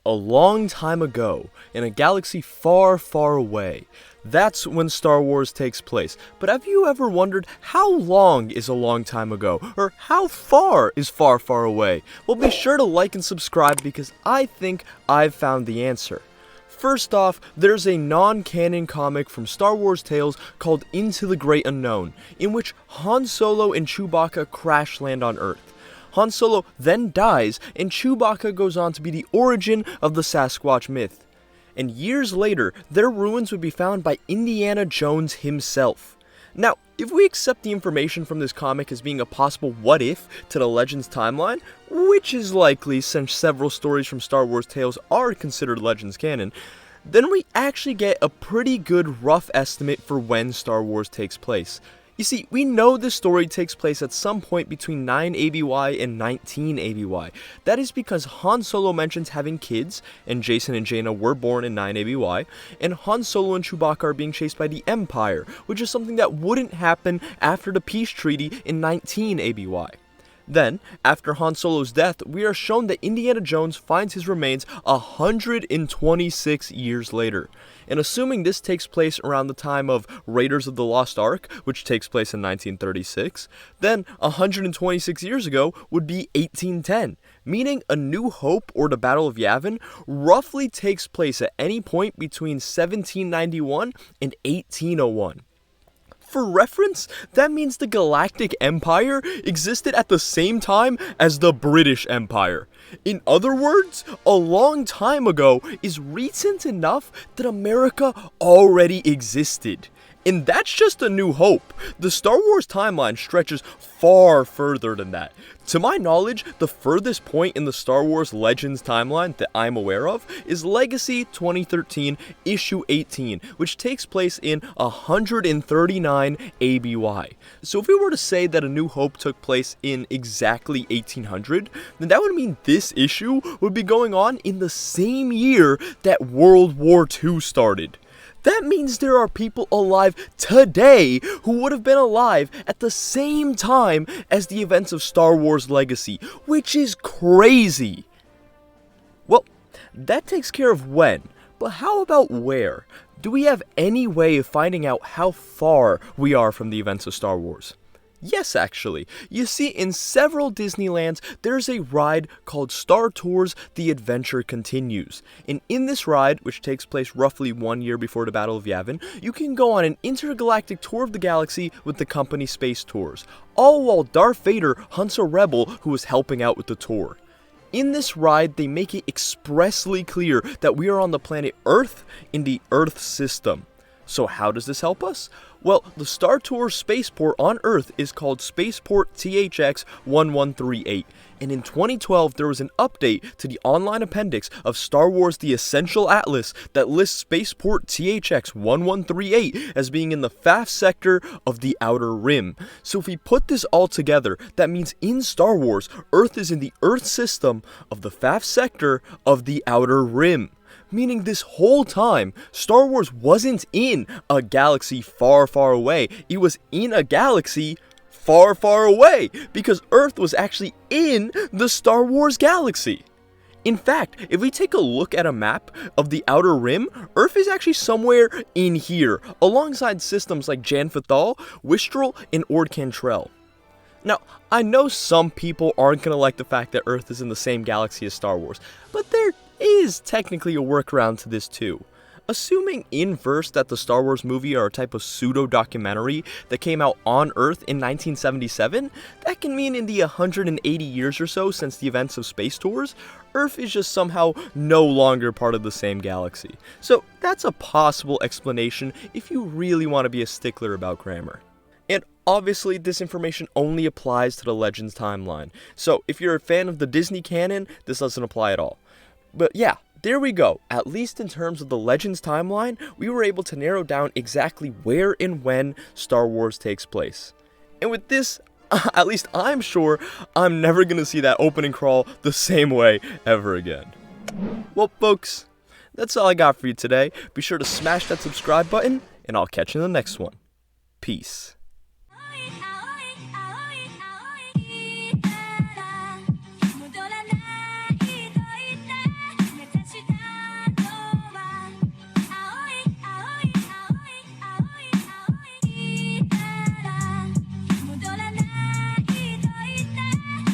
a long time ago, in a galaxy far, far away. That's when Star Wars takes place. But have you ever wondered how long is a long time ago? Or how far is far, far away? Well, be sure to like and subscribe because I think I've found the answer. First off, there's a non-canon comic from Star Wars Tales called Into the Great Unknown, in which Han Solo and Chewbacca crash land on Earth. Han Solo then dies, and Chewbacca goes on to be the origin of the Sasquatch myth. And years later, their ruins would be found by Indiana Jones himself. Now, if we accept the information from this comic as being a possible what-if to the Legends timeline, which is likely since several stories from Star Wars Tales are considered Legends canon, then we actually get a pretty good rough estimate for when Star Wars takes place. You see, we know this story takes place at some point between 9 ABY and 19 ABY. That is because Han Solo mentions having kids, and Jason and Jaina were born in 9 ABY, and Han Solo and Chewbacca are being chased by the Empire, which is something that wouldn't happen after the peace treaty in 19 ABY. Then, after Han Solo's death, we are shown that Indiana Jones finds his remains 126 years later. And assuming this takes place around the time of Raiders of the Lost Ark, which takes place in 1936, then 126 years ago would be 1810, meaning A New Hope or the Battle of Yavin roughly takes place at any point between 1791 and 1801. For reference, that means the Galactic Empire existed at the same time as the British Empire. In other words, a long time ago is recent enough that America already existed. And that's just A New Hope. The Star Wars timeline stretches far further than that. To my knowledge, the furthest point in the Star Wars Legends timeline that I'm aware of is Legacy 2013 Issue 18, which takes place in 139 ABY. So if we were to say that A New Hope took place in exactly 1800, then that would mean this issue would be going on in the same year that World War II started. That means there are people alive today who would have been alive at the same time as the events of Star Wars Legacy, which is crazy. Well, that takes care of when, but how about where? Do we have any way of finding out how far we are from the events of Star Wars? Yes, actually. You see, in several Disneylands, there's a ride called Star Tours The Adventure Continues. And in this ride, which takes place roughly 1 year before the Battle of Yavin, you can go on an intergalactic tour of the galaxy with the company Space Tours, all while Darth Vader hunts a rebel who is helping out with the tour. In this ride, they make it expressly clear that we are on the planet Earth in the Earth system. So how does this help us? Well, the Star Tours spaceport on Earth is called Spaceport THX 1138, and in 2012 there was an update to the online appendix of Star Wars The Essential Atlas that lists Spaceport THX 1138 as being in the FAF sector of the Outer Rim. So if we put this all together, that means in Star Wars, Earth is in the Earth system of the FAF sector of the Outer Rim. Meaning this whole time, Star Wars wasn't in a galaxy far, far away. It was in a galaxy far, far away, because Earth was actually in the Star Wars galaxy. In fact, if we take a look at a map of the Outer Rim, Earth is actually somewhere in here, alongside systems like Jan Fathal, Wistral, and Ord Cantrell. Now, I know some people aren't going to like the fact that Earth is in the same galaxy as Star Wars, but there is technically a workaround to this too. Assuming inverse that the Star Wars movie are a type of pseudo-documentary that came out on Earth in 1977, that can mean in the 180 years or so since the events of Space Tours, Earth is just somehow no longer part of the same galaxy. So that's a possible explanation if you really want to be a stickler about grammar. And obviously, this information only applies to the Legends timeline. So if you're a fan of the Disney canon, this doesn't apply at all. But yeah, there we go. At least in terms of the Legends timeline, we were able to narrow down exactly where and when Star Wars takes place. And with this, at least I'm sure I'm never going to see that opening crawl the same way ever again. Well, folks, that's all I got for you today. Be sure to smash that subscribe button, and I'll catch you in the next one. Peace.